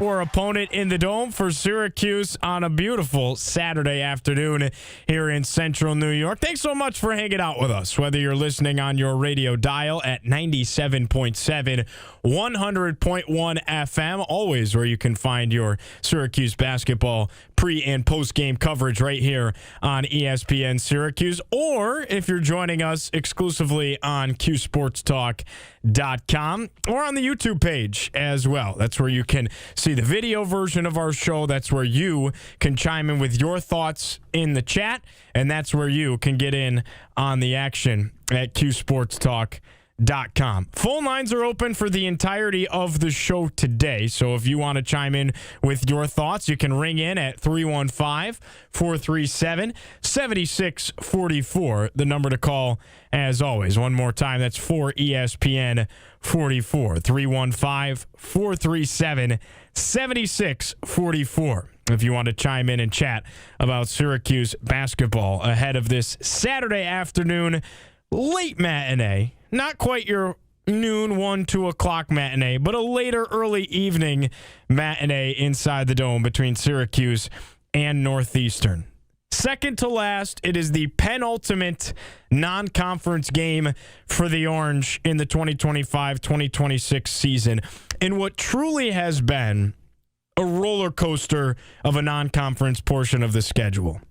for opponent in the Dome for Syracuse on a beautiful Saturday afternoon here in central New York. Thanks so much for hanging out with us, whether you're listening on your radio dial at 97.7, 100.1 FM, always where you can find your Syracuse basketball pre- and post-game coverage right here on ESPN Syracuse, or if you're joining us exclusively on QSportsTalk.com or on the YouTube page as well. That's where you can see the video version of our show. That's where you can chime in with your thoughts in the chat, and that's where you can get in on the action at QSportsTalk.com. Phone lines are open for the entirety of the show today, so if you want to chime in with your thoughts, you can ring in at 315-437-7644, the number to call as always. One more time, that's for ESPN 44, 315-437-7644. If you want to chime in and chat about Syracuse basketball ahead of this Saturday afternoon late matinee. Not quite your noon, 1, 2 o'clock matinee, but a later early evening matinee inside the Dome between Syracuse and Northeastern. Second to last, it is the penultimate non-conference game for the Orange in the 2025-2026 season in what truly has been a roller coaster of a non-conference portion of the schedule.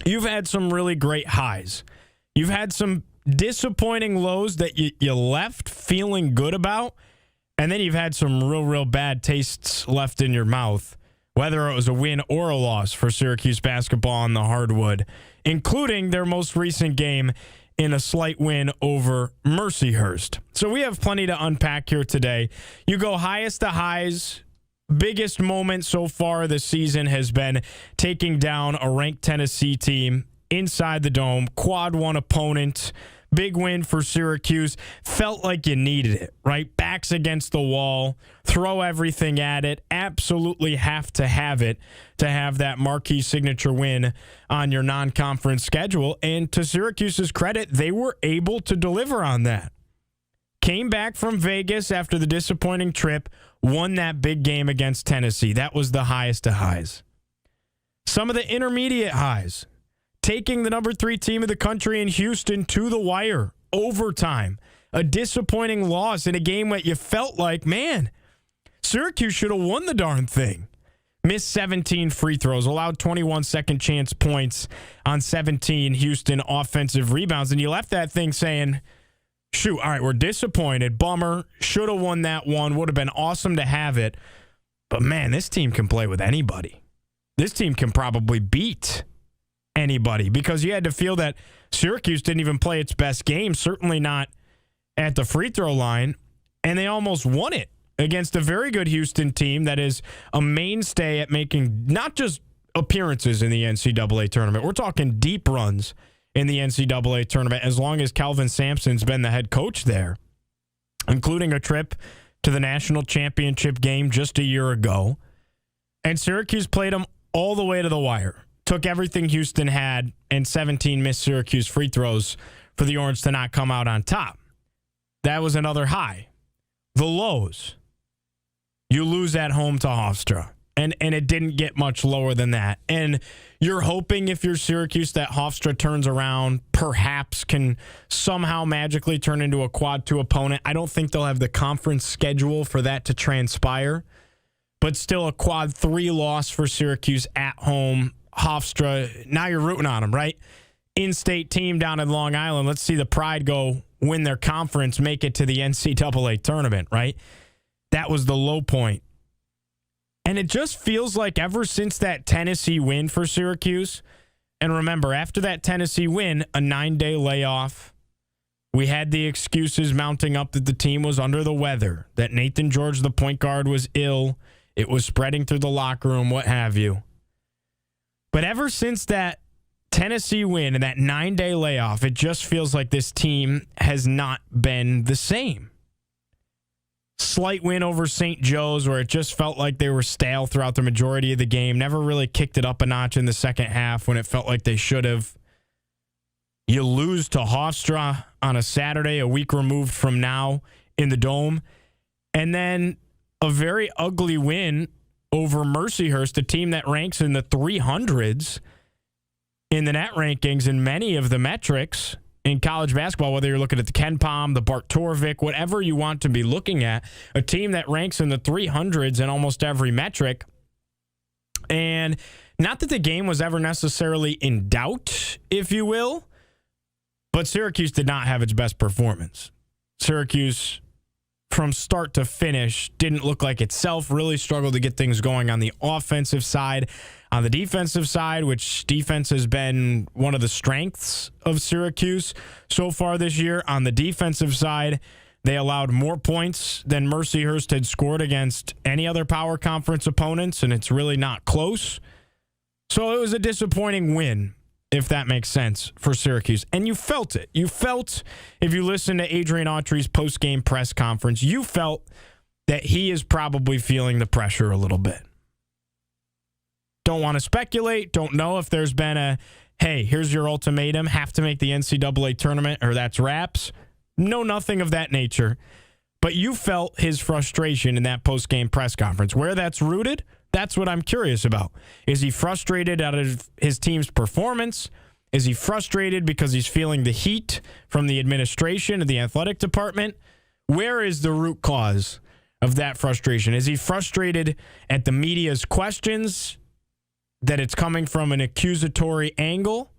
You've had some really great highs. You've had some disappointing lows that you left feeling good about, and then you've had some real bad tastes left in your mouth, whether it was a win or a loss for Syracuse basketball on the hardwood, including their most recent game in a slight win over Mercyhurst. So we have plenty to unpack here today. You go highest to highs. Biggest moment so far this season has been taking down a ranked Tennessee team inside the Dome, quad one opponent. Big win for Syracuse. Felt like you needed it, right? Backs against the wall. Throw everything at it. Absolutely have to have it to have that marquee signature win on your non-conference schedule. And to Syracuse's credit, they were able to deliver on that. Came back from Vegas after the disappointing trip, won that big game against Tennessee. That was the highest of highs. Some of the intermediate highs. Taking the number 3 team of the country in Houston to the wire, overtime. A disappointing loss in a game that you felt like, man, Syracuse should have won the darn thing. Missed 17 free throws, allowed 21 second chance points on 17 Houston offensive rebounds, and you left that thing saying, shoot, all right, we're disappointed. Bummer. Should have won that one. Would have been awesome to have it. But, man, this team can play with anybody. This team can probably beat anybody, because you had to feel that Syracuse didn't even play its best game, certainly not at the free throw line, and they almost won it against a very good Houston team that is a mainstay at making not just appearances in the NCAA tournament. We're talking deep runs in the NCAA tournament as long as Calvin Sampson's been the head coach there, including a trip to the national championship game just a year ago. And Syracuse played them all the way to the wire. Took everything Houston had, and 17 missed Syracuse free throws for the Orange to not come out on top. That was another high. The lows. You lose at home to Hofstra, and it didn't get much lower than that. And you're hoping, if you're Syracuse, that Hofstra turns around, perhaps can somehow magically turn into a quad 2 opponent. I don't think they'll have the conference schedule for that to transpire, but still a quad 3 loss for Syracuse at home. Hofstra, now you're rooting on them, right? In-state team down in Long Island. Let's see the Pride go win their conference, make it to the NCAA tournament, right? That was the low point. And it just feels like ever since that Tennessee win for Syracuse, and remember, after that Tennessee win, a 9-day layoff, we had the excuses mounting up that the team was under the weather, that Nathan George, the point guard, was ill. It was spreading through the locker room, what have you. But ever since that Tennessee win and that 9-day layoff, it just feels like this team has not been the same. Slight win over St. Joe's where it just felt like they were stale throughout the majority of the game. Never really kicked it up a notch in the second half when it felt like they should have. You lose to Hofstra on a Saturday, a week removed from now in the Dome. And then a very ugly win over Mercyhurst, a team that ranks in the 300s in the net rankings in many of the metrics in college basketball, whether you're looking at the Ken Pom, the Bart Torvik, whatever you want to be looking at, a team that ranks in the 300s in almost every metric. And not that the game was ever necessarily in doubt, if you will, but Syracuse did not have its best performance. Syracuse, from start to finish, didn't look like itself, really struggled to get things going on the offensive side. On the defensive side, which defense has been one of the strengths of Syracuse so far this year, on the defensive side, they allowed more points than Mercyhurst had scored against any other power conference opponents, and it's really not close. So it was a disappointing win, if that makes sense, for Syracuse. And you felt it. You felt, if you listen to Adrian Autry's post-game press conference, you felt that he is probably feeling the pressure a little bit. Don't want to speculate. Don't know if there's been a, hey, here's your ultimatum, have to make the NCAA tournament, or that's wraps. No, nothing of that nature. But you felt his frustration in that post-game press conference. Where that's rooted, that's what I'm curious about. Is he frustrated out of his team's performance? Is he frustrated because he's feeling the heat from the administration and the athletic department? Where is the root cause of that frustration? Is he frustrated at the media's questions, that it's coming from an accusatory angle?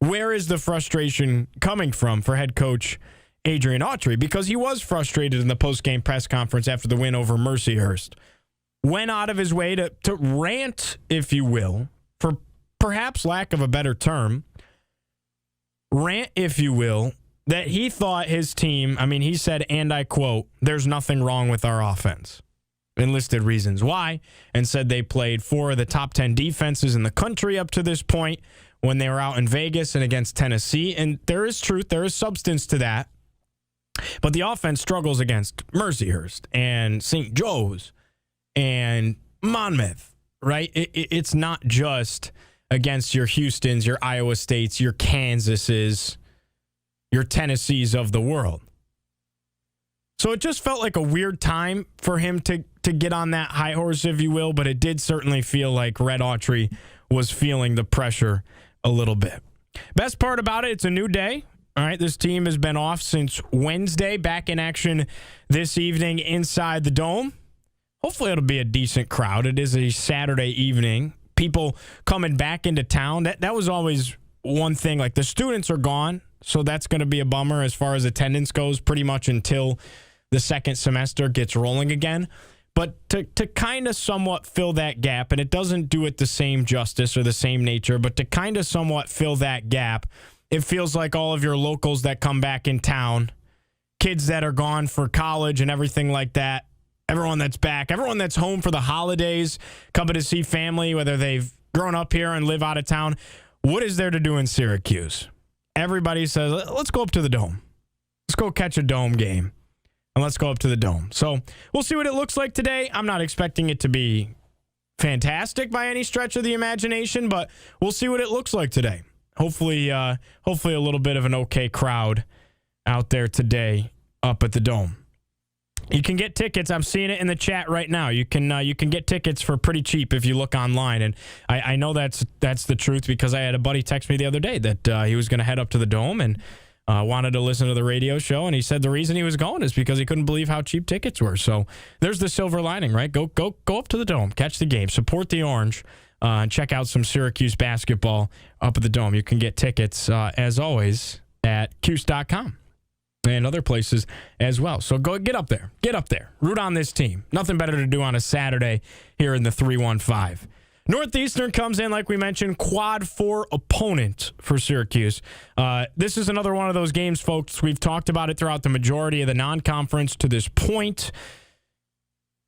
Where is the frustration coming from for head coach Adrian Autry? Because he was frustrated in the post-game press conference after the win over Mercyhurst. Went out of his way to rant, if you will, for perhaps lack of a better term, rant, if you will, that he thought his team, he said, and I quote, "There's nothing wrong with our offense." And listed reasons why, and said they played 4 of the top 10 defenses in the country up to this point when they were out in Vegas and against Tennessee. And there is truth, there is substance to that. But the offense struggles against Mercyhurst and St. Joe's and Monmouth, right? It's not just against your Houstons, your Iowa States, your Kansases, your Tennessees of the world. So it just felt like a weird time for him to get on that high horse, if you will, but it did certainly feel like Red Autry was feeling the pressure a little bit. Best part about it, it's a new day. All right, this team has been off since Wednesday, back in action this evening inside the Dome. Hopefully it'll be a decent crowd. It is a Saturday evening. People coming back into town. That was always one thing. Like, the students are gone, so that's going to be a bummer as far as attendance goes, pretty much until the second semester gets rolling again. But to kind of somewhat fill that gap, and it doesn't do it the same justice or the same nature, but to kind of somewhat fill that gap, it feels like all of your locals that come back in town, kids that are gone for college and everything like that, everyone that's back, everyone that's home for the holidays, coming to see family, whether they've grown up here and live out of town, what is there to do in Syracuse? Everybody says, let's go up to the Dome. Let's go catch a Dome game. And let's go up to the Dome. So we'll see what it looks like today. I'm not expecting it to be fantastic by any stretch of the imagination, but we'll see what it looks like today. Hopefully a little bit of an okay crowd out there today up at the Dome. You can get tickets. I'm seeing it in the chat right now. You can get tickets for pretty cheap if you look online. And I know that's the truth, because I had a buddy text me the other day that he was going to head up to the Dome and wanted to listen to the radio show, and he said the reason he was going is because he couldn't believe how cheap tickets were. So there's the silver lining, right? Go up to the Dome, catch the game, support the Orange, and check out some Syracuse basketball up at the Dome. You can get tickets, as always, at Cuse.com and other places as well. So go get up there. Root on this team. Nothing better to do on a Saturday here in the 315. Northeastern comes in, like we mentioned, quad 4 opponent for Syracuse. This is another one of those games, folks. We've talked about it throughout the majority of the non-conference to this point.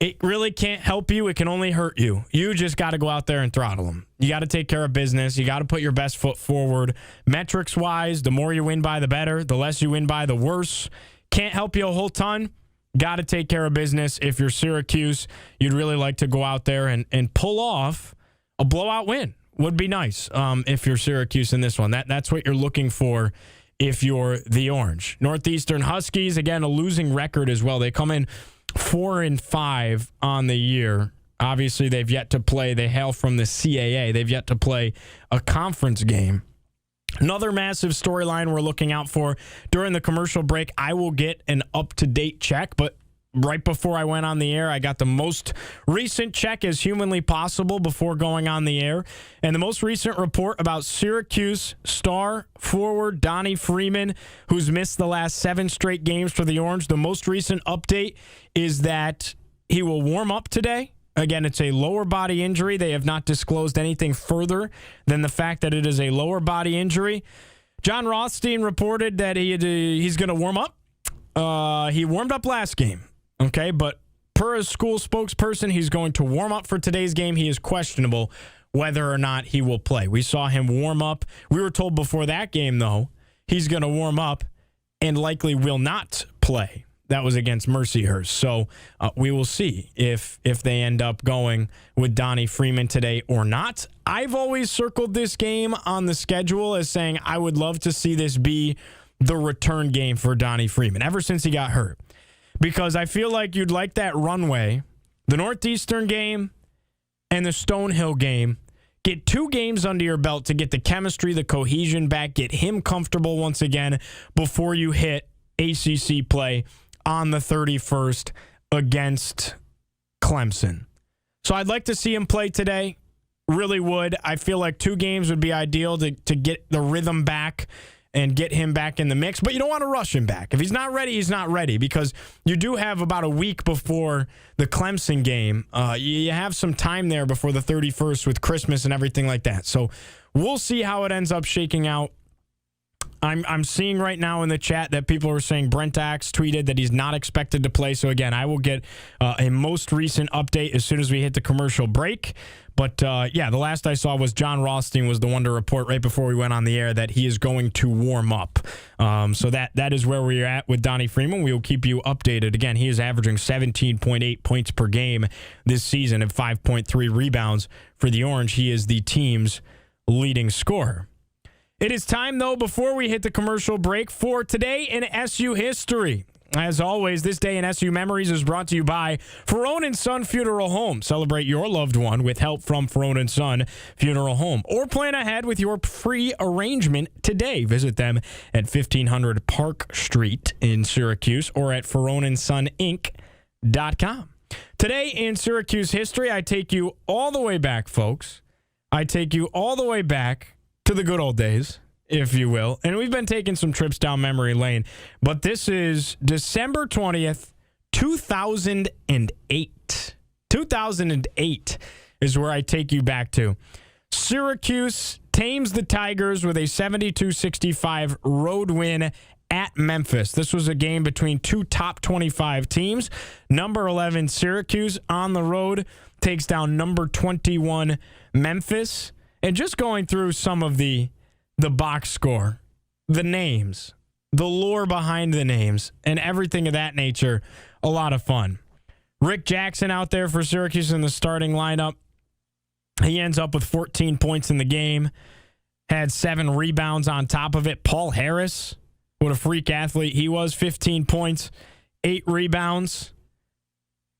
It really can't help you. It can only hurt you. You just got to go out there and throttle them. You got to take care of business. You got to put your best foot forward. Metrics-wise, the more you win by, the better. The less you win by, the worse. Can't help you a whole ton. Got to take care of business. If you're Syracuse, you'd really like to go out there and pull off a blowout win. Would be nice if you're Syracuse in this one. That's what you're looking for if you're the Orange. Northeastern Huskies, again, a losing record as well. They come in 4-5 on the year. Obviously, they've yet to play. They hail from the CAA. They've yet to play a conference game. Another massive storyline we're looking out for during the commercial break. I will get an up-to-date check, but right before I went on the air, I got the most recent check as humanly possible before going on the air. And the most recent report about Syracuse star forward Donnie Freeman, who's missed the last 7 straight games for the Orange. The most recent update is that he will warm up today. Again, it's a lower body injury. They have not disclosed anything further than the fact that it is a lower body injury. John Rothstein reported that he's going to warm up. He warmed up last game, okay? But per a school spokesperson, he's going to warm up for today's game. He is questionable whether or not he will play. We saw him warm up. We were told before that game, though, he's going to warm up and likely will not play. That was against Mercyhurst. So we will see if they end up going with Donnie Freeman today or not. I've always circled this game on the schedule as saying I would love to see this be the return game for Donnie Freeman ever since he got hurt. Because I feel like you'd like that runway, the Northeastern game and the Stonehill game. Get 2 games under your belt to get the chemistry, the cohesion back, get him comfortable once again before you hit ACC play on the 31st against Clemson. So I'd like to see him play today. Really would. I feel like 2 games would be ideal to get the rhythm back and get him back in the mix. But you don't want to rush him back. If he's not ready, he's not ready, because you do have about a week before the Clemson game. You have some time there before the 31st with Christmas and everything like that. So we'll see how it ends up shaking out. I'm seeing right now in the chat that people are saying Brent Axe tweeted that he's not expected to play. So, again, I will get a most recent update as soon as we hit the commercial break. But, the last I saw was John Rothstein was the one to report right before we went on the air that he is going to warm up. So that is where we're at with Donnie Freeman. We will keep you updated. Again, he is averaging 17.8 points per game this season and 5.3 rebounds for the Orange. He is the team's leading scorer. It is time, though, before we hit the commercial break, for Today in SU History. As always, this day in SU Memories is brought to you by Ferone & Son Funeral Home. Celebrate your loved one with help from Ferone & Son Funeral Home. Or plan ahead with your free arrangement today. Visit them at 1500 Park Street in Syracuse or at FeroneandSonInc.com. Today in Syracuse history, I take you all the way back, folks. I take you all the way back to the good old days, if you will. And we've been taking some trips down memory lane. But this is December 20th, 2008. 2008 is where I take you back to. Syracuse tames the Tigers with a 72-65 road win at Memphis. This was a game between 2 top 25 teams. Number 11 Syracuse on the road takes down number 21 Memphis. And just going through some of the box score, the names, the lore behind the names, and everything of that nature, a lot of fun. Rick Jackson out there for Syracuse in the starting lineup. He ends up with 14 points in the game, had 7 rebounds on top of it. Paul Harris, what a freak athlete he was, 15 points, 8 rebounds.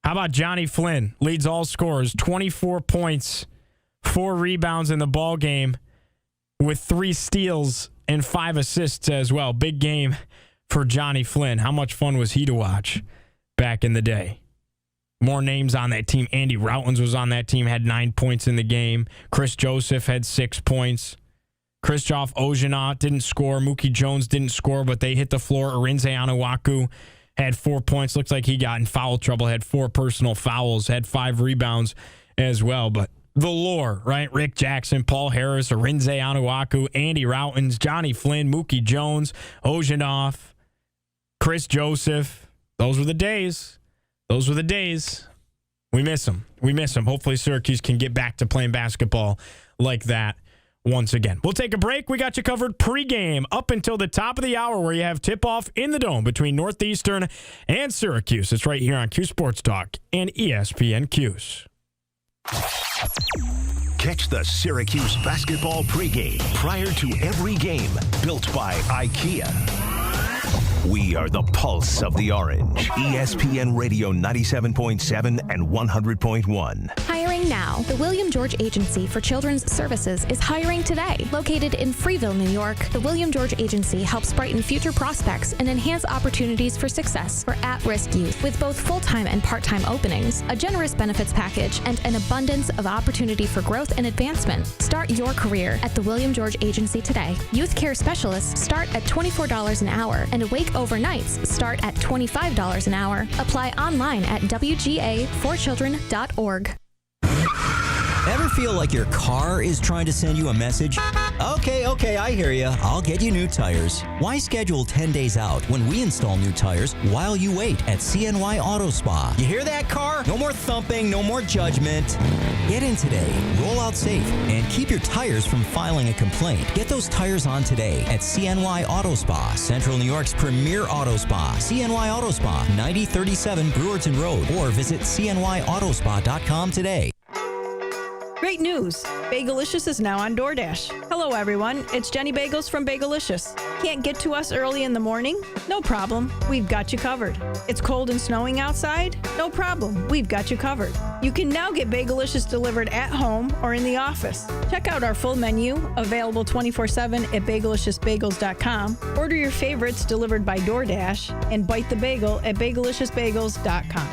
How about Johnny Flynn? Leads all scorers, 24 points, 4 rebounds in the ball game with 3 steals and 5 assists as well. Big game for Johnny Flynn. How much fun was he to watch back in the day? More names on that team. Andy Routins was on that team, had 9 points in the game. Chris Joseph had 6 points. Krzysztof Ozhina didn't score. Mookie Jones didn't score, but they hit the floor. Arinze Anuaku had 4 points. Looks like he got in foul trouble, had 4 personal fouls, had 5 rebounds as well. But the lore, right? Rick Jackson, Paul Harris, Arinze Anuaku, Andy Routins, Johnny Flynn, Mookie Jones, Ozhinoff, Chris Joseph. Those were the days. Those were the days. We miss them. We miss them. Hopefully Syracuse can get back to playing basketball like that once again. We'll take a break. We got you covered pregame up until the top of the hour where you have tip-off in the Dome between Northeastern and Syracuse. It's right here on Cuse Sports Talk and ESPN Cuse. Catch the Syracuse basketball pregame prior to every game, built by IKEA. We are the pulse of the Orange. ESPN Radio 97.7 and 100.1. Hiring now. The William George Agency for Children's Services is hiring today. Located in Freeville, New York, the William George Agency helps brighten future prospects and enhance opportunities for success for at-risk youth with both full-time and part-time openings, a generous benefits package, and an abundance of opportunity for growth and advancement. Start your career at the William George Agency today. Youth care specialists start at $24 an hour, and awake overnights start at $25 an hour. Apply online at wga4children.org. Ever feel like your car is trying to send you a message? Okay, I hear you. I'll get you new tires. Why schedule 10 days out when we install new tires while you wait at CNY Auto Spa? You hear that, car? No more thumping, no more judgment. Get in today, roll out safe, and keep your tires from filing a complaint. Get those tires on today at CNY Auto Spa, Central New York's premier auto spa. CNY Auto Spa, 9037 Brewerton Road, or visit cnyAutospa.com today. Great news! Bagelicious is now on DoorDash. Hello everyone, it's Jenny Bagels from Bagelicious. Can't get to us early in the morning? No problem, we've got you covered. It's cold and snowing outside? No problem, we've got you covered. You can now get Bagelicious delivered at home or in the office. Check out our full menu, available 24/7 at bageliciousbagels.com. Order your favorites delivered by DoorDash and bite the bagel at bageliciousbagels.com.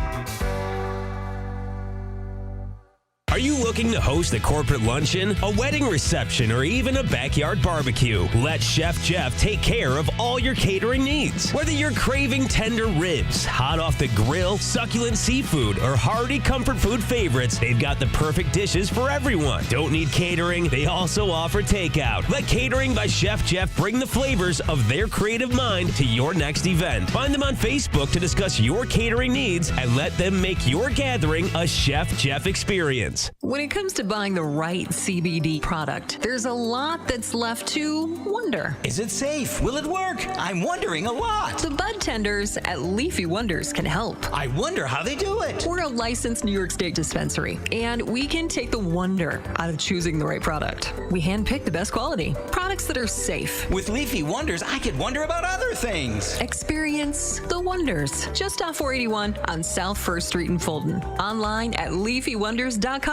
Are you looking to host a corporate luncheon, a wedding reception, or even a backyard barbecue? Let Chef Jeff take care of all your catering needs. Whether you're craving tender ribs, hot off the grill, succulent seafood, or hearty comfort food favorites, they've got the perfect dishes for everyone. Don't need catering? They also offer takeout. Let Catering by Chef Jeff bring the flavors of their creative mind to your next event. Find them on Facebook to discuss your catering needs and let them make your gathering a Chef Jeff experience. When it comes to buying the right CBD product, there's a lot that's left to wonder. Is it safe? Will it work? I'm wondering a lot. The bud tenders at Leafy Wonders can help. I wonder how they do it. We're a licensed New York State dispensary, and we can take the wonder out of choosing the right product. We handpick the best quality, products that are safe. With Leafy Wonders, I could wonder about other things. Experience the wonders. Just off 481 on South 1st Street in Fulton. Online at leafywonders.com.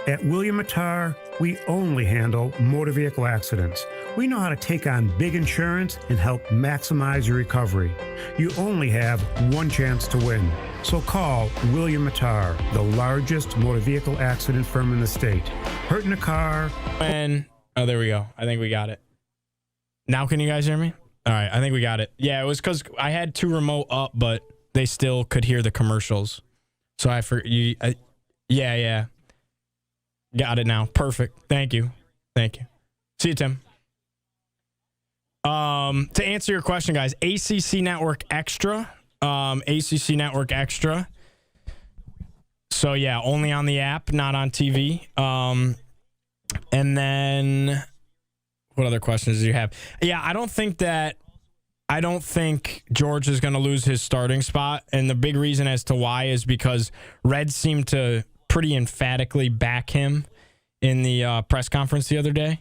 At William Attar, we only handle motor vehicle accidents. We know how to take on big insurance and help maximize your recovery. You only have one chance to win. So call William Attar, the largest motor vehicle accident firm in the state. Hurt in a car. Oh, there we go. I think we got it. Now can you guys hear me? All right, I think we got it. Yeah, it was because I had two remote up, but they still could hear the commercials. So I forgot you. Yeah. Got it now. Perfect. Thank you. See you, Tim. To answer your question, guys, ACC Network Extra. So, yeah, only on the app, not on TV. And then what other questions do you have? Yeah, I don't think George is going to lose his starting spot. And the big reason as to why is because Reds seemed to pretty emphatically back him in the press conference the other day.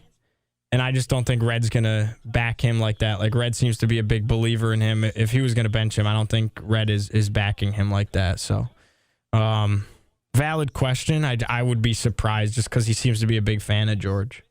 And I just don't think Red's going to back him like that. Like, Red seems to be a big believer in him. If he was going to bench him, I don't think Red is backing him like that. So, valid question. I would be surprised just because he seems to be a big fan of George.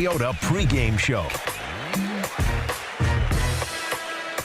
Toyota pregame show.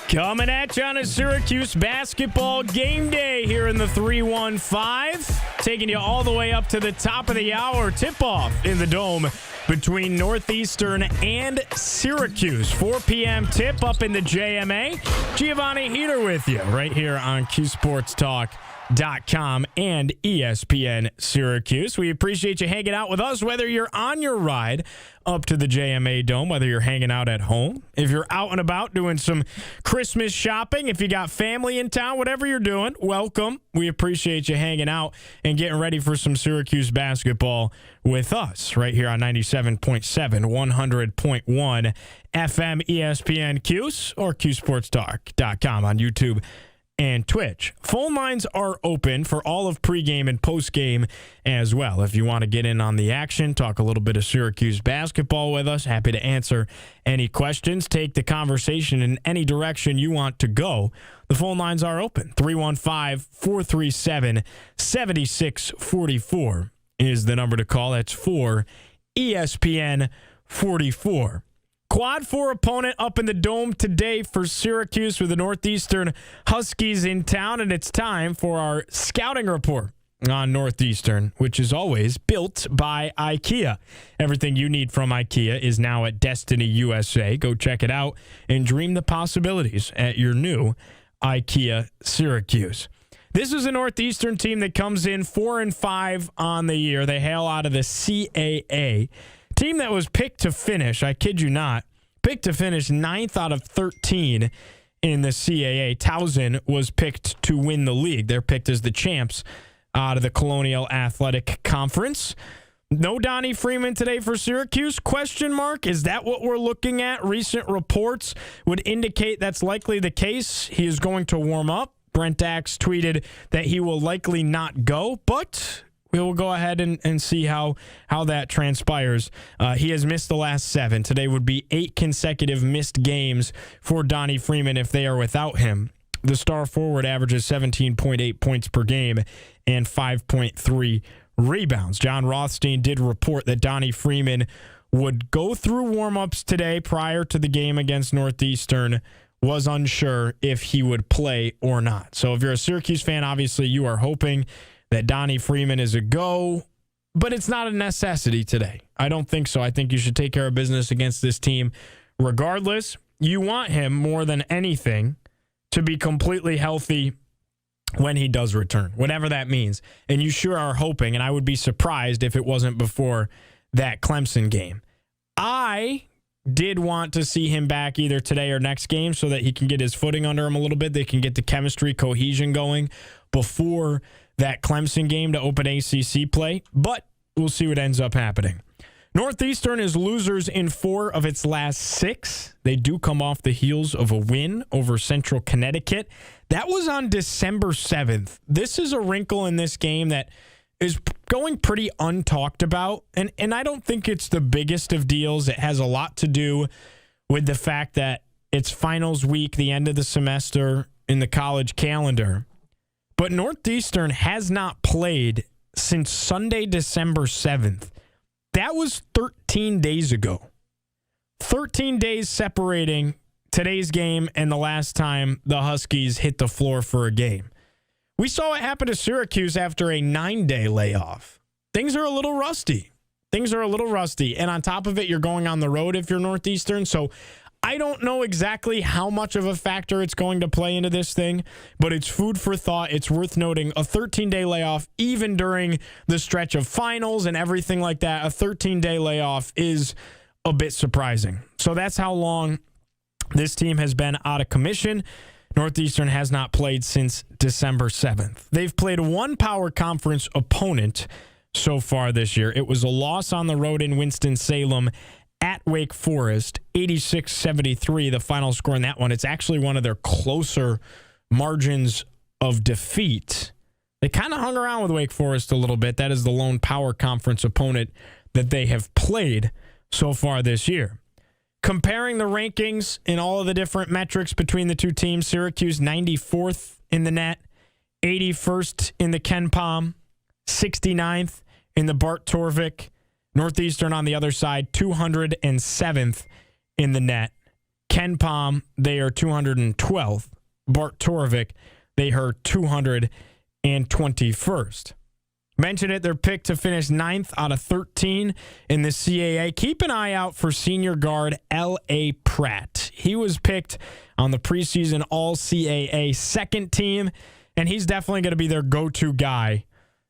Coming at you on a Syracuse basketball game day here in the 315. Taking you all the way up to the top of the hour. Tip-off in the Dome between Northeastern and Syracuse. 4 p.m. tip up in the JMA. Giovanni Heater with you right here on Cuse Sports Talk and ESPN Syracuse. We appreciate you hanging out with us, whether you're on your ride up to the JMA Dome, whether you're hanging out at home, if you're out and about doing some Christmas shopping, if you got family in town, whatever you're doing, welcome. We appreciate you hanging out and getting ready for some Syracuse basketball with us right here on 97.7, 100.1 FM ESPN Cuse or CuseSportsTalk.com on YouTube and Twitch. Phone lines are open for all of pregame and postgame as well. If you want to get in on the action, talk a little bit of Syracuse basketball with us, happy to answer any questions, take the conversation in any direction you want to go. The phone lines are open. 315-437-7644 is the number to call. That's for ESPN 44. Quad 4 opponent up in the Dome today for Syracuse with the Northeastern Huskies in town, and it's time for our scouting report on Northeastern, which is always built by IKEA. Everything you need from IKEA is now at Destiny USA. Go check it out and dream the possibilities at your new IKEA Syracuse. This is a Northeastern team that comes in 4-5 on the year. They hail out of the CAA. Team that was picked to finish, I kid you not, picked to finish 9th out of 13 in the CAA. Towson was picked to win the league. They're picked as the champs out of the Colonial Athletic Conference. No Donnie Freeman today for Syracuse? Question mark. Is that what we're looking at? Recent reports would indicate that's likely the case. He is going to warm up. Brent Axe tweeted that he will likely not go, but we will go ahead and see how that transpires. He has missed the last 7. Today would be 8 consecutive missed games for Donnie Freeman if they are without him. The star forward averages 17.8 points per game and 5.3 rebounds. John Rothstein did report that Donnie Freeman would go through warm-ups today prior to the game against Northeastern, was unsure if he would play or not. So if you're a Syracuse fan, obviously you are hoping that Donnie Freeman is a go, but it's not a necessity today. I don't think so. I think you should take care of business against this team. Regardless, you want him more than anything to be completely healthy when he does return, whatever that means. And you sure are hoping, and I would be surprised if it wasn't before that Clemson game. I did want to see him back either today or next game so that he can get his footing under him a little bit. They can get the chemistry, cohesion going before that Clemson game to open ACC play, but we'll see what ends up happening. Northeastern is losers in 4 of its last 6. They do come off the heels of a win over Central Connecticut. That was on December 7th. This is a wrinkle in this game that is going pretty untalked about, and I don't think it's the biggest of deals. It has a lot to do with the fact that it's finals week, the end of the semester in the college calendar. But Northeastern has not played since Sunday, December 7th. That was 13 days ago. 13 days separating today's game and the last time the Huskies hit the floor for a game. We saw what happened to Syracuse after a 9-day layoff. Things are a little rusty. And on top of it, you're going on the road if you're Northeastern. So I don't know exactly how much of a factor it's going to play into this thing, but it's food for thought. It's worth noting a 13-day layoff, even during the stretch of finals and everything like that, a 13-day layoff is a bit surprising. So that's how long this team has been out of commission. Northeastern has not played since December 7th. They've played one power conference opponent so far this year. It was a loss on the road in Winston-Salem at Wake Forest, 86-73, the final score in that one. It's actually one of their closer margins of defeat. They kind of hung around with Wake Forest a little bit. That is the lone power conference opponent that they have played so far this year. Comparing the rankings in all of the different metrics between the two teams, Syracuse 94th in the net, 81st in the Ken Pom, 69th in the Bart Torvik. Northeastern on the other side, 207th in the net. Ken Pom, they are 212th. Bart Torvik, they are 221st. Mentioned it, they're picked to finish 9th out of 13 in the CAA. Keep an eye out for senior guard L.A. Pratt. He was picked on the preseason All-CAA second team, and he's definitely going to be their go-to guy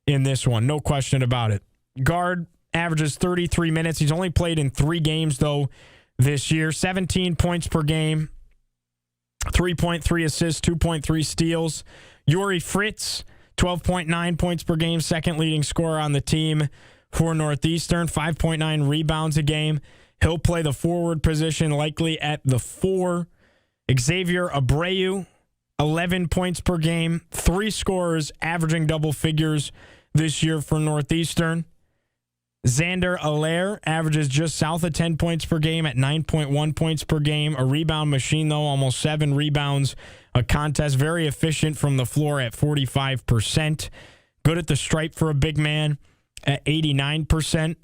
in this one. No question about it. Guard averages 33 minutes. He's only played in 3 games, though, this year. 17 points per game, 3.3 assists, 2.3 steals. Yuri Fritz, 12.9 points per game, second leading scorer on the team for Northeastern, 5.9 rebounds a game. He'll play the forward position, likely at the 4. Xavier Abreu, 11 points per game, 3 scorers, averaging double figures this year for Northeastern. Xander Allaire averages just south of 10 points per game at 9.1 points per game. A rebound machine, though, almost 7 rebounds a contest. Very efficient from the floor at 45%. Good at the stripe for a big man at 89%.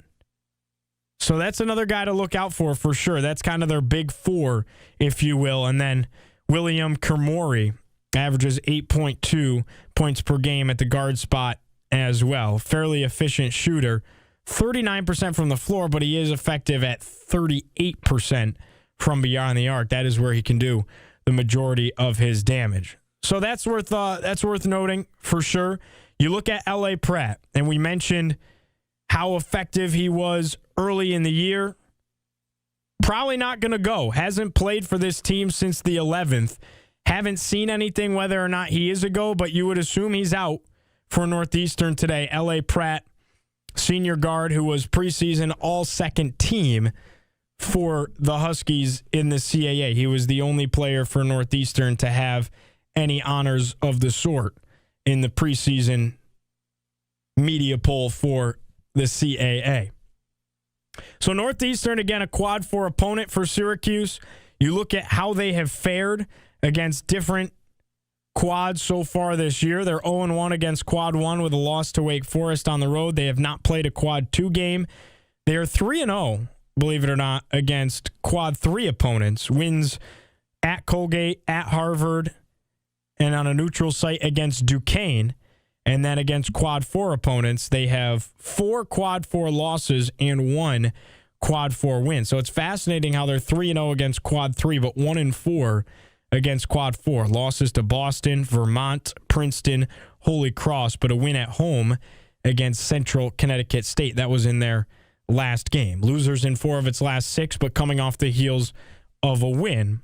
So that's another guy to look out for sure. That's kind of their big 4, if you will. And then William Kermori averages 8.2 points per game at the guard spot as well. Fairly efficient shooter. 39% from the floor, but he is effective at 38% from beyond the arc. That is where he can do the majority of his damage. So that's worth noting for sure. You look at L.A. Pratt, and we mentioned how effective he was early in the year. Probably not going to go. Hasn't played for this team since the 11th. Haven't seen anything whether or not he is a go, but you would assume he's out for Northeastern today. L.A. Pratt, senior guard who was preseason all-second team for the Huskies in the CAA. He was the only player for Northeastern to have any honors of the sort in the preseason media poll for the CAA. So Northeastern, again, a quad 4 opponent for Syracuse. You look at how they have fared against different quads so far this year. They're 0-1 against quad 1 with a loss to Wake Forest on the road. They have not played a quad 2 game. They are 3-0, believe it or not, against quad 3 opponents. Wins at Colgate, at Harvard, and on a neutral site against Duquesne. And then against quad 4 opponents, they have 4 quad 4 losses and 1 quad 4 win. So it's fascinating how they're 3-0 against quad 3, but 1-4 against quad 4. Losses to Boston, Vermont, Princeton, Holy Cross, but a win at home against Central Connecticut State. That was in their last game. Losers in 4 of its last 6, but coming off the heels of a win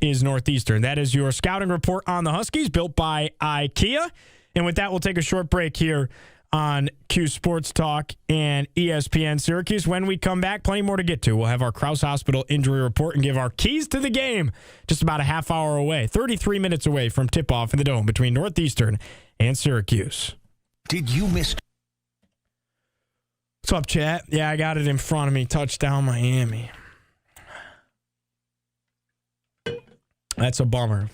is Northeastern. That is your scouting report on the Huskies, built by IKEA. And with that, we'll take a short break here on Cuse Sports Talk and ESPN Syracuse. When we come back, plenty more to get to. We'll have our Krause Hospital injury report and give our keys to the game just about a half hour away, 33 minutes away from tip-off in the Dome between Northeastern and Syracuse. Did you miss? What's up, chat? Yeah, I got it in front of me. Touchdown, Miami. That's a bummer.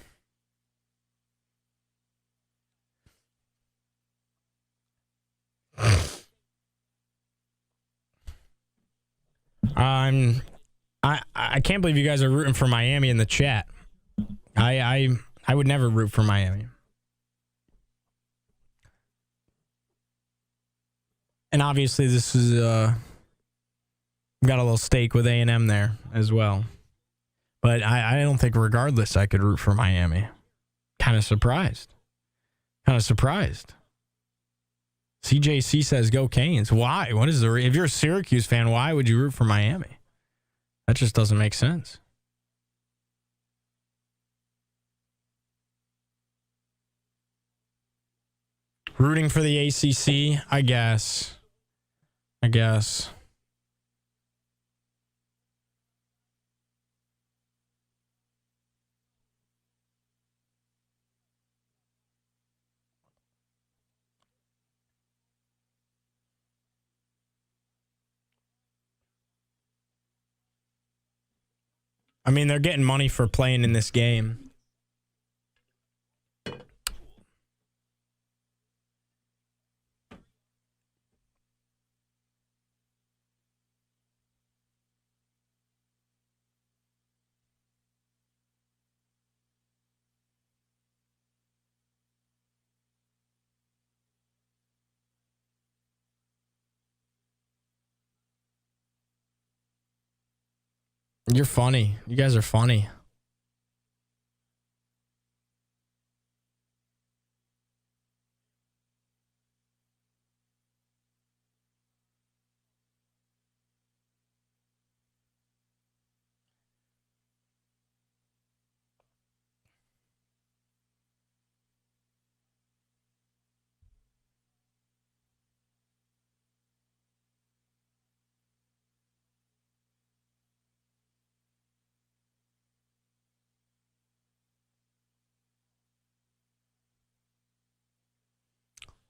I can't believe you guys are rooting for Miami in the chat. I would never root for Miami. And obviously this is got a little stake with A&M there as well. But I don't think regardless I could root for Miami. Kind of surprised. CJC says go Canes. Why? What is if you're a Syracuse fan, why would you root for Miami? That just doesn't make sense. Rooting for the ACC, I guess. I mean, they're getting money for playing in this game. You're funny. You guys are funny.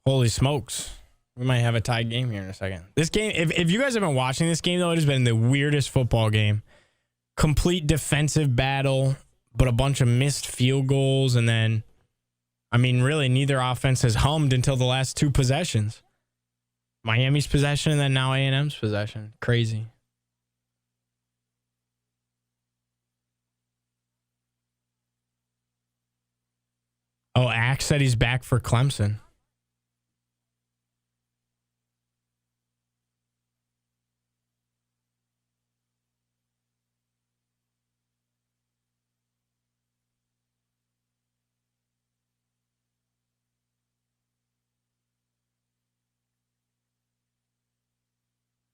Holy smokes. We might have a tied game here in a second. This game, if you guys have been watching this game, though, it has been the weirdest football game. Complete defensive battle, but a bunch of missed field goals. And then, I mean, really, neither offense has hummed until the last two possessions. Miami's possession and then now A&M's possession. Crazy. Oh, Axe said he's back for Clemson.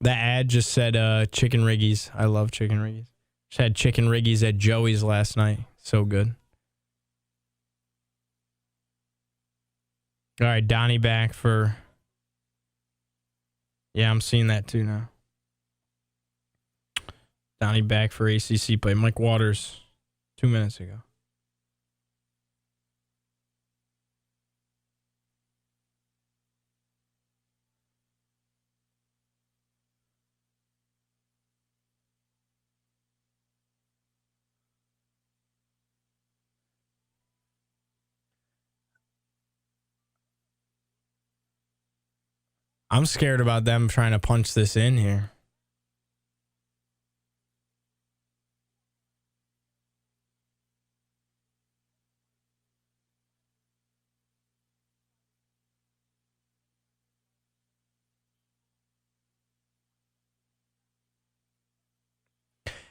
The ad just said chicken riggies. I love chicken riggies. Just had chicken riggies at Joey's last night. So good. All right, Donnie back for... Yeah, I'm seeing that too now. Donnie back for ACC play. Mike Waters 2 minutes ago. I'm scared about them trying to punch this in here.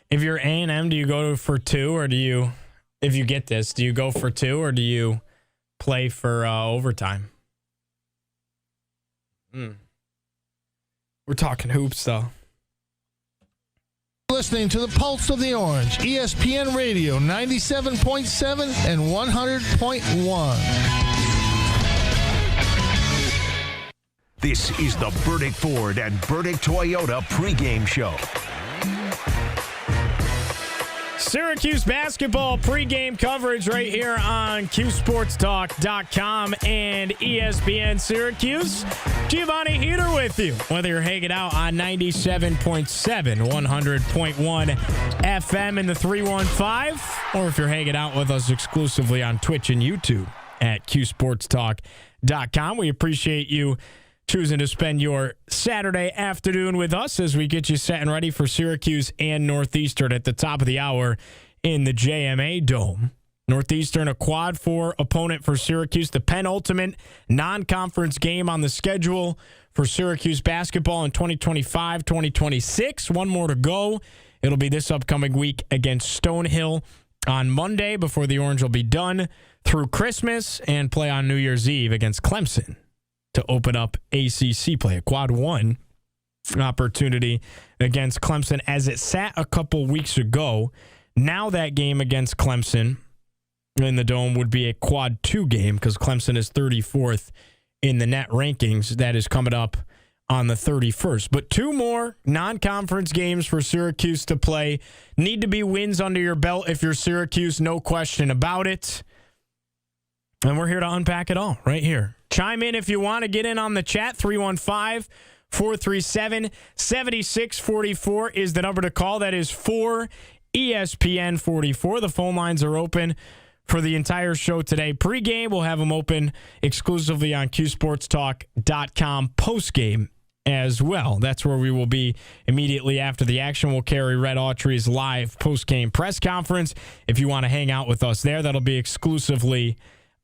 If you're A&M, do you go for two, or do you, if you get this, do you go for two, or do you play for overtime? We're talking hoops, though. Listening to the Pulse of the Orange, ESPN Radio 97.7 and 100.1. This is the Burdick Ford and Burdick Toyota pregame show. Syracuse basketball pregame coverage right here on CuseSportsTalk.com and ESPN Syracuse. Giovanni Heater with you, whether you're hanging out on 97.7, 100.1 FM in the 315, or if you're hanging out with us exclusively on Twitch and YouTube at CuseSportsTalk.com. We appreciate you choosing to spend your Saturday afternoon with us as we get you set and ready for Syracuse and Northeastern at the top of the hour in the JMA Dome. Northeastern, a quad 4 opponent for Syracuse, the penultimate non-conference game on the schedule for Syracuse basketball in 2025-2026. One more to go. It'll be this upcoming week against Stonehill on Monday before the Orange will be done through Christmas and play on New Year's Eve against Clemson to open up ACC play, a quad 1 opportunity against Clemson as it sat a couple weeks ago. Now that game against Clemson in the Dome would be a quad 2 game because Clemson is 34th in the net rankings. That is coming up on the 31st. But 2 more non-conference games for Syracuse to play. Need to be wins under your belt if you're Syracuse, no question about it. And we're here to unpack it all right here. Chime in if you want to get in on the chat. 315-437-7644 is the number to call. That is for ESPN 44. The phone lines are open for the entire show today. Pre-game, we'll have them open exclusively on CuseSportsTalk.com. Post-game as well. That's where we will be immediately after the action. We'll carry Red Autry's live post-game press conference. If you want to hang out with us there, that'll be exclusively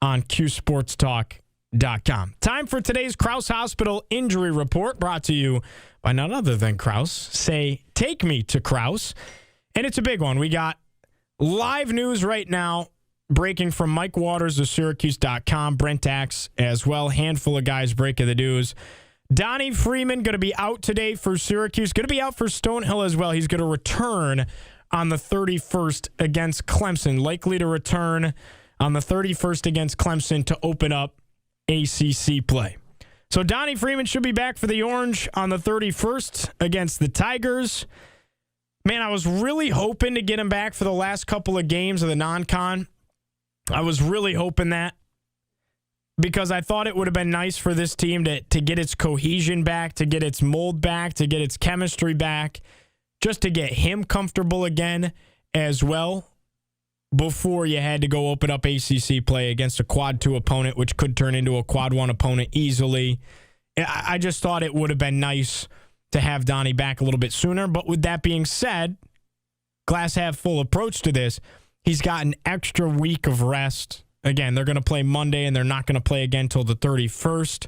on CuseSportsTalk.com. Time for today's Krause Hospital Injury Report, brought to you by none other than Krause. Say, take me to Krause. And it's a big one. We got live news right now breaking from Mike Waters of Syracuse.com, Brent Axe as well. Handful of guys breaking the news. Donnie Freeman going to be out today for Syracuse. Going to be out for Stonehill as well. He's going to return on the 31st against Clemson. Likely to return on the 31st against Clemson to open up ACC play. So Donnie Freeman should be back for the Orange on the 31st against the Tigers. Man, I was really hoping to get him back for the last couple of games of the non-con. I was really hoping that. because I thought it would have been nice for this team to get its cohesion back, to get its mold back, to get its chemistry back, just to get him comfortable again as well before you had to go open up ACC play against a Quad 2 opponent, which could turn into a Quad 1 opponent easily. I just thought it would have been nice to have Donnie back a little bit sooner. But with that being said, glass half full approach to this, he's got an extra week of rest. Again, they're going to play Monday, and they're not going to play again until the 31st.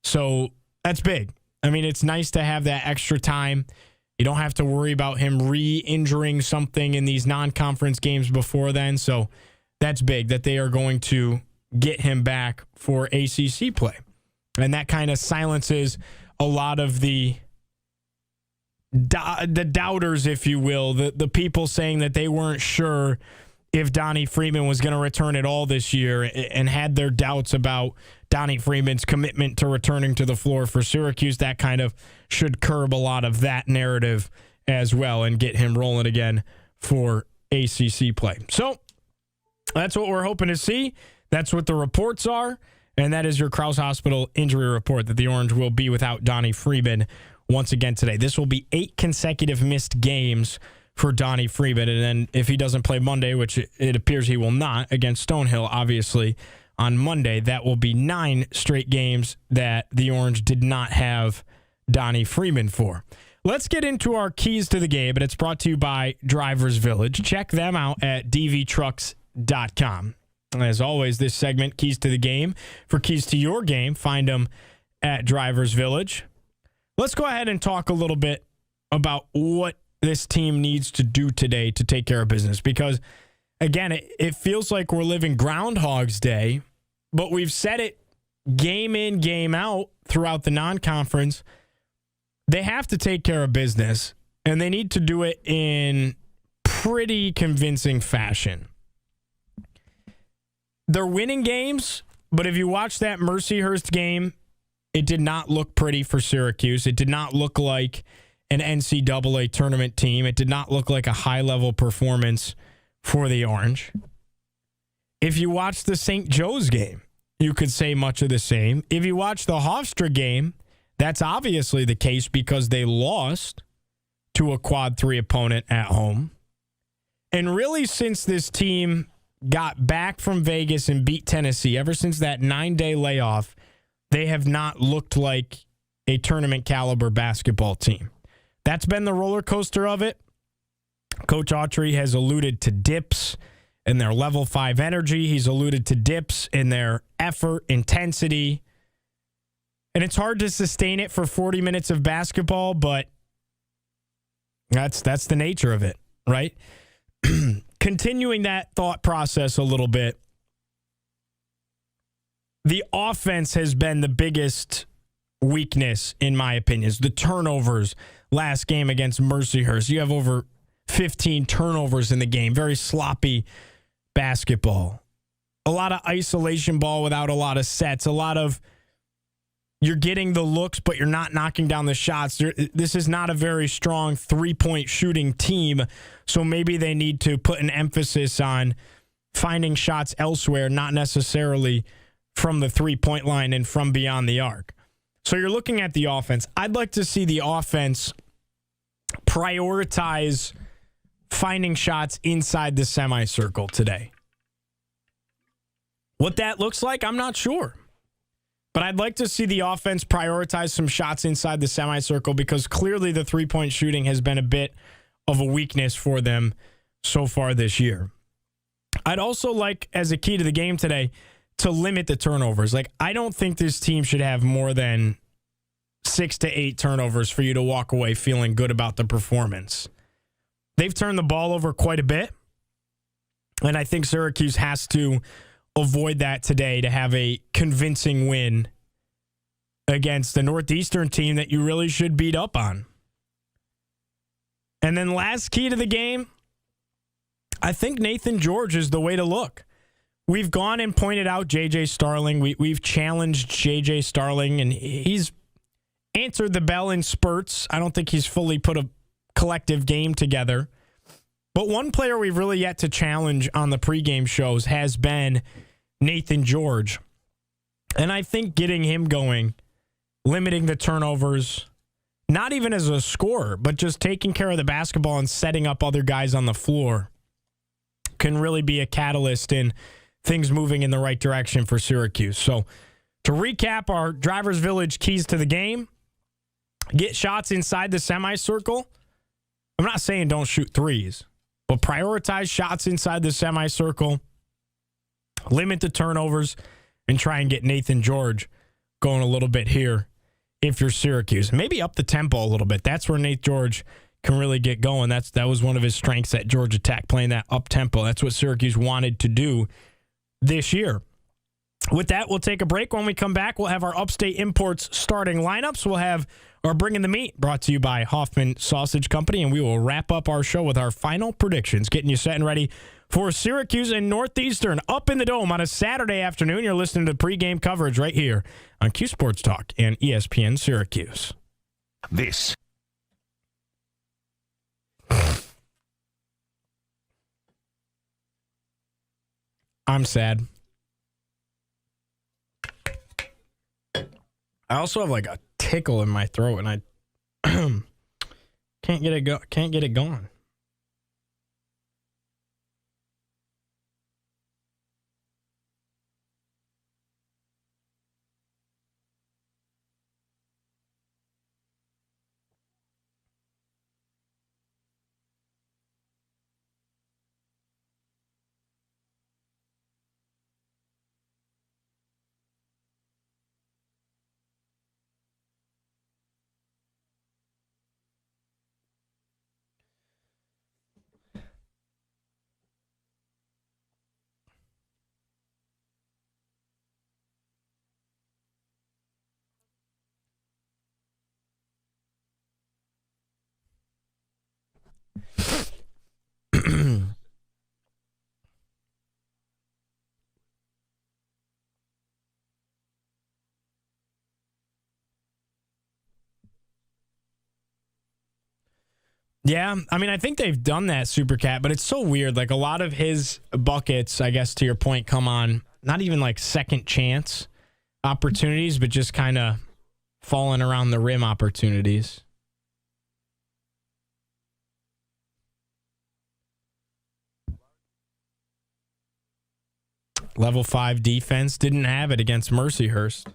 So that's big. I mean, it's nice to have that extra time. You don't have to worry about him re-injuring something in these non-conference games before then. So that's big that they are going to get him back for ACC play. And that kind of silences a lot of the doubters, if you will, the people saying that they weren't sure if Donnie Freeman was going to return at all this year and had their doubts about Donnie Freeman's commitment to returning to the floor for Syracuse. That kind of should curb a lot of that narrative as well and get him rolling again for ACC play. So that's what we're hoping to see. That's what the reports are. And that is your Krause Hospital injury report, that the Orange will be without Donnie Freeman once again today. This will be 8 consecutive missed games for Donnie Freeman. And then if he doesn't play Monday, which it appears he will not, against Stonehill, obviously, on Monday, that will be 9 straight games that the Orange did not have Donnie Freeman for. Let's get into our keys to the game, and it's brought to you by Drivers Village. Check them out at dvtrucks.com. As always, this segment, Keys to the Game. For keys to your game, find them at Drivers Village. Let's go ahead and talk a little bit about what this team needs to do today to take care of business. Because, again, it feels like we're living Groundhog's Day, but we've said it game in, game out throughout the non-conference. They have to take care of business, and they need to do it in pretty convincing fashion. They're winning games, but if you watch that Mercyhurst game, it did not look pretty for Syracuse. It did not look like an NCAA tournament team. It did not look like a high-level performance for the Orange. If you watch the St. Joe's game, you could say much of the same. If you watch the Hofstra game, that's obviously the case because they lost to a Quad 3 opponent at home. And really, since this team got back from Vegas and beat Tennessee, ever since that 9-day layoff, they have not looked like a tournament caliber basketball team. That's been the roller coaster of it. Coach Autry has alluded to dips in their level 5 energy. He's alluded to dips in their effort, intensity. And it's hard to sustain it for 40 minutes of basketball, but that's the nature of it, right? Continuing that thought process a little bit, the offense has been the biggest weakness, in my opinion. The turnovers last game against Mercyhurst. You have over 15 turnovers in the game. Very sloppy basketball. A lot of isolation ball without a lot of sets. A lot of you're getting the looks, but you're not knocking down the shots. This is not a very strong three-point shooting team, so maybe they need to put an emphasis on finding shots elsewhere, not necessarily from the three-point line and from beyond the arc. So you're looking at the offense. I'd like to see the offense prioritize finding shots inside the semicircle today. What that looks like, I'm not sure. But I'd like to see the offense prioritize some shots inside the semicircle because clearly the three-point shooting has been a bit of a weakness for them so far this year. I'd also like, as a key to the game today, to limit the turnovers. Like, I don't think this team should have more than 6 to 8 turnovers for you to walk away feeling good about the performance. They've turned the ball over quite a bit, and I think Syracuse has to avoid that today to have a convincing win against the Northeastern team that you really should beat up on. And then last key to the game, I think Nathan George is the way to look. We've gone and pointed out J.J. Starling. We've challenged J.J. Starling, and he's answered the bell in spurts. I don't think he's fully put a collective game together. But one player we've really yet to challenge on the pregame shows has been Nathan George. And I think getting him going, limiting the turnovers, not even as a scorer, but just taking care of the basketball and setting up other guys on the floor can really be a catalyst in things moving in the right direction for Syracuse. So to recap our Drivers Village keys to the game, get shots inside the semicircle. I'm not saying don't shoot threes, but prioritize shots inside the semicircle, limit the turnovers, and try and get Nathan George going a little bit here if you're Syracuse. Maybe up the tempo a little bit. That's where Nate George can really get going. That was one of his strengths at Georgia Tech, playing that up tempo. That's what Syracuse wanted to do this year. With that, we'll take a break. When we come back, we'll have our Upstate Imports starting lineups. We'll have our Bringing the Meat brought to you by Hoffman Sausage Company, and we will wrap up our show with our final predictions, getting you set and ready for Syracuse and Northeastern up in the Dome on a Saturday afternoon. You're listening to pregame coverage right here on Cuse Sports Talk and ESPN Syracuse. This I'm sad. I also have like a tickle in my throat, and I can't get it going. Yeah, I mean, I think they've done that, Supercat, but it's so weird. Like, a lot of his buckets, I guess, to your point, come on not even like second chance opportunities, but just kind of falling around the rim opportunities. Level 5 defense, didn't have it against Mercyhurst.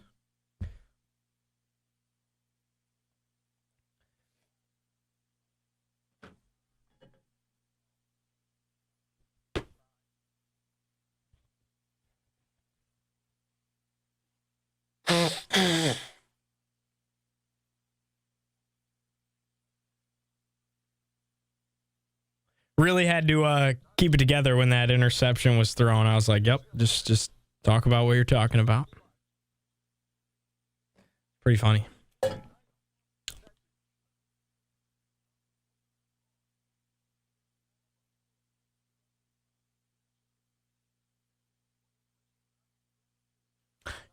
Really had to keep it together when that interception was thrown. I was like, yep, just talk about what you're talking about. Pretty funny.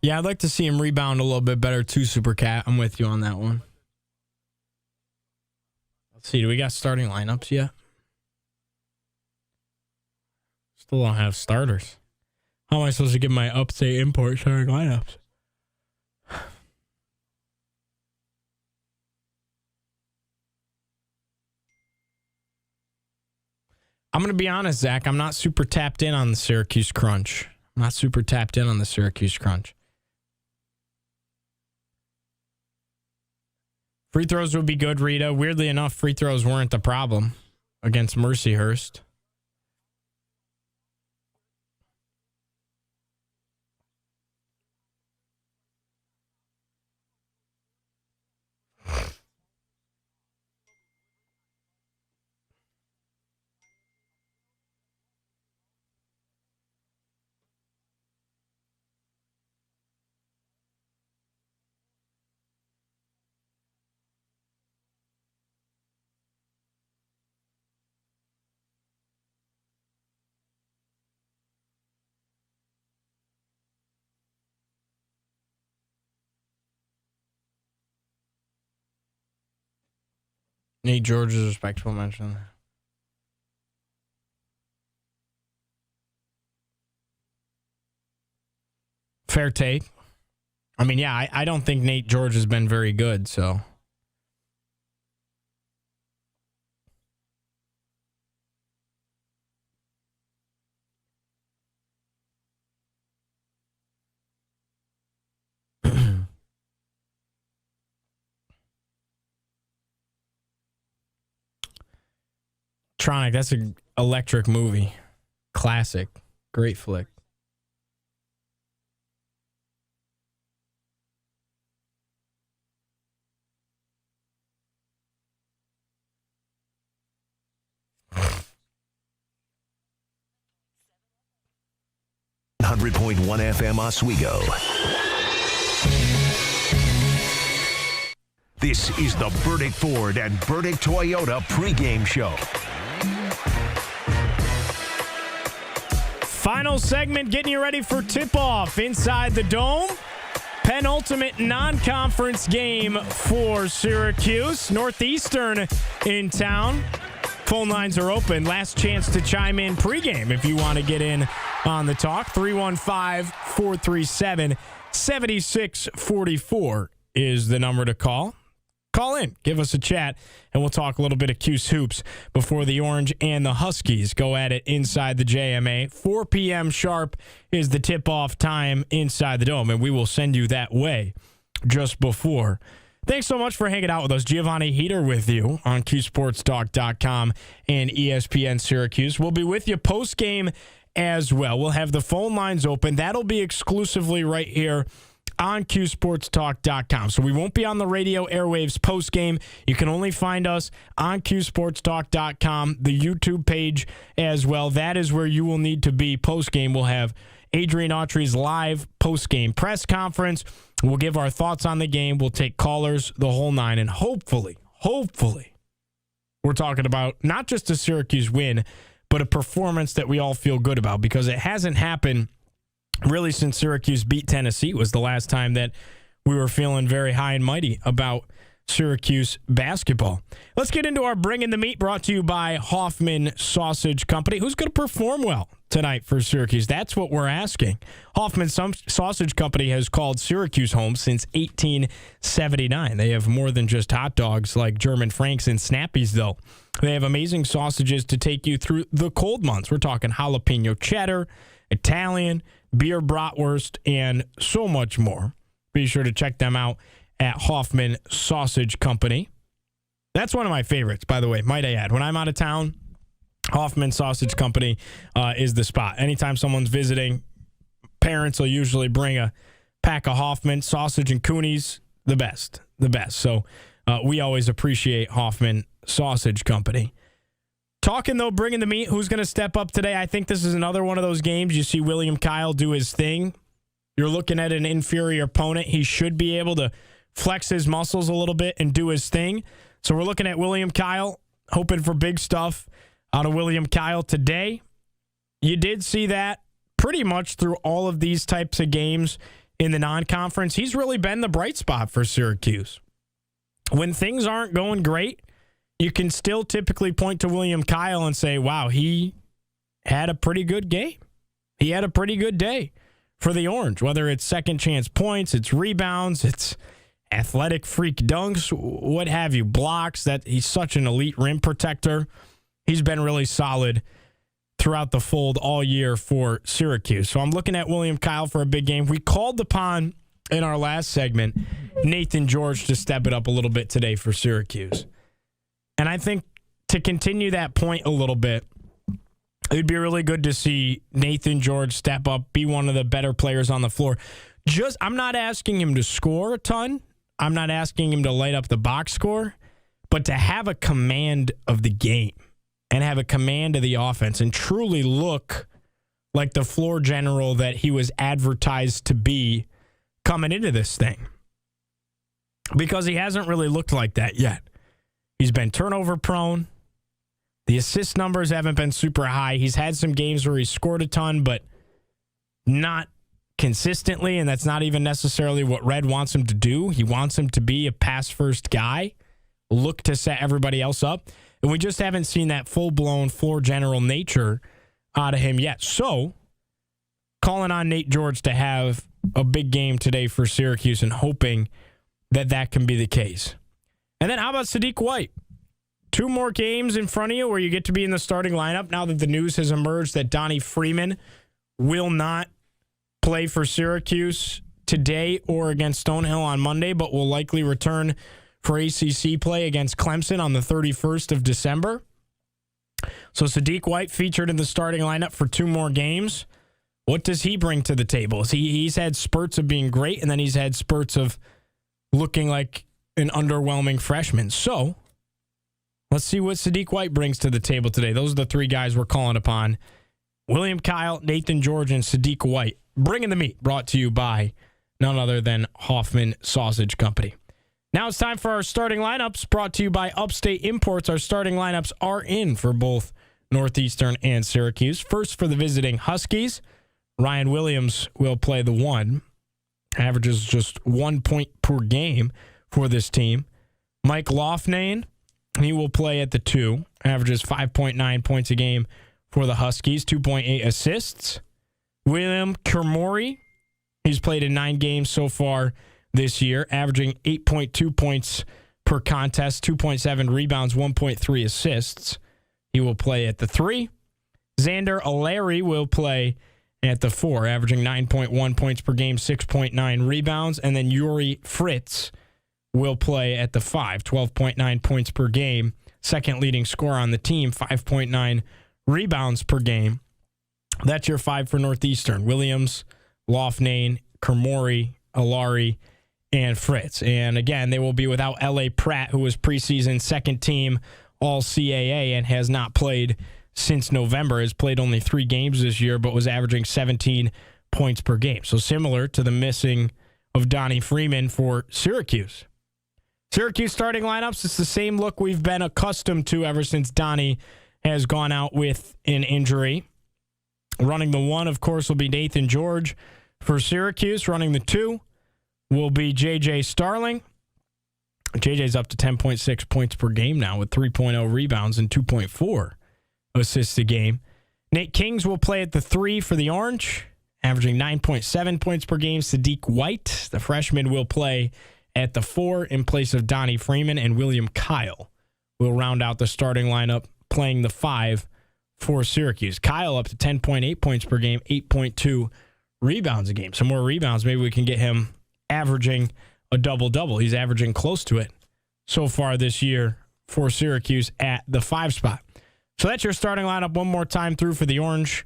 Yeah, I'd like to see him rebound a little bit better too, Supercat. I'm with you on that one. Let's see, do we got starting lineups yet? Still don't have starters. How am I supposed to get my Upstate Import starting lineups? I'm going to be honest, Zach. I'm not super tapped in on the Syracuse crunch. Free throws would be good, Rita. Weirdly enough, free throws weren't the problem against Mercyhurst. Nate George's respectful mention. Fair take. I mean, yeah, I don't think Nate George has been very good, so. Tronic, that's an electric movie. Classic. Great flick. .1 FM Oswego. This is the Burdick Ford and Burdick Toyota pregame show. Final segment, getting you ready for tip-off inside the Dome. Penultimate non-conference game for Syracuse. Northeastern in town. Phone lines are open. Last chance to chime in pregame if you want to get in on the talk. 315-437-7644 is the number to call. Call in, give us a chat, and we'll talk a little bit of Cuse hoops before the Orange and the Huskies go at it inside the JMA. 4 p.m. sharp is the tip-off time inside the Dome, and we will send you that way just before. Thanks so much for hanging out with us. Giovanni Heater with you on QSportsTalk.com and ESPN Syracuse. We'll be with you post-game as well. We'll have the phone lines open. That'll be exclusively right here on QSportsTalk.com. So we won't be on the radio airwaves post-game. You can only find us on QSportsTalk.com, the YouTube page as well. That is where you will need to be post-game. We'll have Adrian Autry's live post-game press conference. We'll give our thoughts on the game. We'll take callers, the whole nine, and hopefully, we're talking about not just a Syracuse win, but a performance that we all feel good about, because it hasn't happened really since Syracuse beat Tennessee. Was the last time that we were feeling very high and mighty about Syracuse basketball. Let's get into our Bring in the Meat, brought to you by Hoffman Sausage Company. Who's going to perform well tonight for Syracuse? That's what we're asking. Hoffman Sausage Company has called Syracuse home since 1879. They have more than just hot dogs like German Franks and Snappies, though. They have amazing sausages to take you through the cold months. We're talking jalapeno cheddar, Italian, beer bratwurst, and so much more. Be sure to check them out at Hoffman Sausage Company. That's one of my favorites, by the way, might I add. When I'm out of town, Hoffman Sausage Company is the spot. Anytime someone's visiting, parents will usually bring a pack of Hoffman sausage and Coonies, the best. So we always appreciate Hoffman Sausage Company. Talking, though, bringing the meat, who's going to step up today? I think this is another one of those games. You see William Kyle do his thing. You're looking at an inferior opponent. He should be able to flex his muscles a little bit and do his thing. So we're looking at William Kyle, hoping for big stuff out of William Kyle today. You did see that pretty much through all of these types of games in the non-conference. He's really been the bright spot for Syracuse. When things aren't going great, you can still typically point to William Kyle and say, wow, he had a pretty good game. He had a pretty good day for the Orange, whether it's second chance points, it's rebounds, it's athletic freak dunks, what have you, blocks. That he's such an elite rim protector. He's been really solid throughout the fold all year for Syracuse. So I'm looking at William Kyle for a big game. We called upon, in our last segment, Nathan George to step it up a little bit today for Syracuse. And I think to continue that point a little bit, it would be really good to see Nathan George step up, be one of the better players on the floor. I'm not asking him to score a ton. I'm not asking him to light up the box score, but to have a command of the game and have a command of the offense and truly look like the floor general that he was advertised to be coming into this thing. Because he hasn't really looked like that yet. He's been turnover prone. The assist numbers haven't been super high. He's had some games where he scored a ton, but not consistently, and that's not even necessarily what Red wants him to do. He wants him to be a pass-first guy, look to set everybody else up, and we just haven't seen that full-blown floor general nature out of him yet. So, calling on Nate George to have a big game today for Syracuse and hoping that can be the case. And then how about Sadiq White? 2 more games in front of you where you get to be in the starting lineup now that the news has emerged that Donnie Freeman will not play for Syracuse today or against Stonehill on Monday, but will likely return for ACC play against Clemson on the 31st of December. So Sadiq White featured in the starting lineup for 2 more games. What does he bring to the table? He's had spurts of being great, and then he's had spurts of looking like an underwhelming freshman. So let's see what Sadiq White brings to the table today. Those are the 3 guys we're calling upon. William Kyle, Nathan George, and Sadiq White. Bringing the meat, brought to you by none other than Hoffman Sausage Company. Now it's time for our starting lineups, brought to you by Upstate Imports. Our starting lineups are in for both Northeastern and Syracuse. First for the visiting Huskies, Ryan Williams will play the 1. Averages just 1 point per game for this team. Mike Loughnane, he will play at the 2. Averages 5.9 points a game for the Huskies, 2.8 assists. William Kermori, he's played in 9 games so far this year, averaging 8.2 points per contest, 2.7 rebounds, 1.3 assists. He will play at the 3. Xander O'Leary will play at the 4, averaging 9.1 points per game, 6.9 rebounds. And then Yuri Fritz will play at the 5, 12.9 points per game, second leading scorer on the team, 5.9 rebounds per game. That's your 5 for Northeastern. Williams, Loughnane, Kermori, Alari, and Fritz. And again, they will be without L.A. Pratt, who was preseason second team All-CAA and has not played since November. Has played only 3 games this year, but was averaging 17 points per game. So similar to the missing of Donnie Freeman for Syracuse. Syracuse starting lineups, it's the same look we've been accustomed to ever since Donnie has gone out with an injury. Running the 1, of course, will be Nathan George for Syracuse. Running the 2 will be J.J. Starling. J.J.'s up to 10.6 points per game now with 3.0 rebounds and 2.4 assists a game. Nate Kings will play at the 3 for the Orange, averaging 9.7 points per game. Sadiq White, the freshman, will play at the 4 in place of Donnie Freeman, and William Kyle will round out the starting lineup playing the 5 for Syracuse. Kyle up to 10.8 points per game, 8.2 rebounds a game. Some more rebounds. Maybe we can get him averaging a double-double. He's averaging close to it so far this year for Syracuse at the 5 spot. So that's your starting lineup one more time through for the Orange.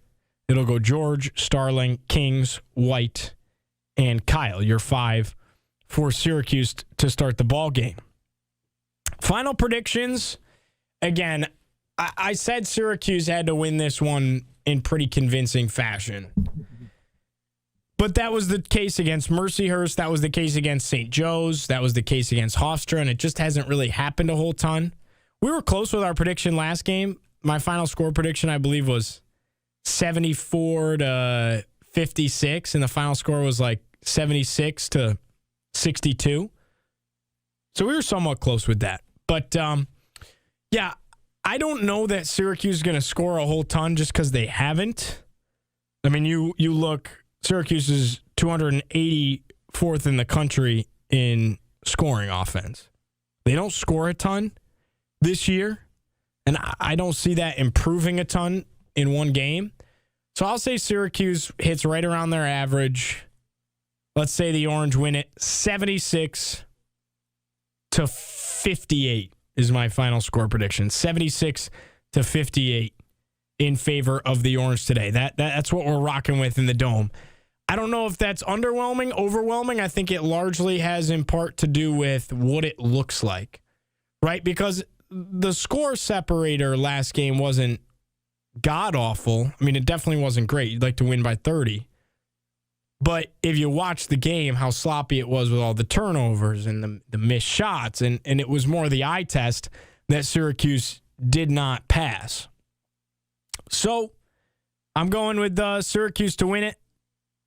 It'll go George, Starling, Kings, White, and Kyle, your 5 for Syracuse to start the ball game. Final predictions. Again, I said Syracuse had to win this one in pretty convincing fashion. But that was the case against Mercyhurst. That was the case against St. Joe's. That was the case against Hofstra, and it just hasn't really happened a whole ton. We were close with our prediction last game. My final score prediction, I believe, was 74 to 56, and the final score was like 76 to 62. So we were somewhat close with that. But, yeah, I don't know that Syracuse is going to score a whole ton just because they haven't. I mean, you look, Syracuse is 284th in the country in scoring offense. They don't score a ton this year, and I don't see that improving a ton in one game. So I'll say Syracuse hits right around their average. Let's say the Orange win it 76 to 58 is my final score prediction. 76 to 58 in favor of the Orange today. That's what we're rocking with in the Dome. I don't know if that's underwhelming, overwhelming. I think it largely has in part to do with what it looks like, right? Because the score separator last game wasn't god-awful. I mean, it definitely wasn't great. You'd like to win by 30. But if you watch the game, how sloppy it was with all the turnovers and the missed shots, and it was more the eye test that Syracuse did not pass. So I'm going with Syracuse to win it,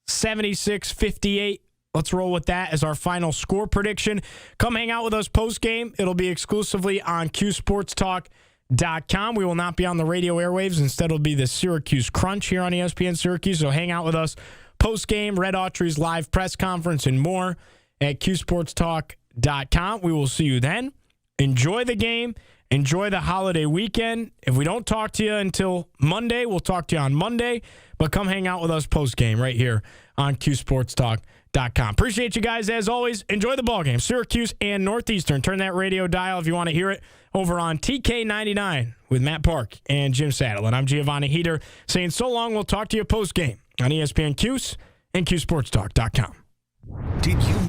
76-58. Let's roll with that as our final score prediction. Come hang out with us post-game. It'll be exclusively on QSportsTalk.com. We will not be on the radio airwaves. Instead, it'll be the Syracuse Crunch here on ESPN Syracuse. So hang out with us post-game, Red Autry's live press conference, and more at QSportsTalk.com. We will see you then. Enjoy the game. Enjoy the holiday weekend. If we don't talk to you until Monday, we'll talk to you on Monday. But come hang out with us post-game right here on QSportsTalk.com. Appreciate you guys as always. Enjoy the ballgame. Syracuse and Northeastern. Turn that radio dial if you want to hear it over on TK99 with Matt Park and Jim Saddle. And I'm Giovanni Heater saying so long. We'll talk to you post-game on ESPN Cuse and QSportsTalk.com. Did you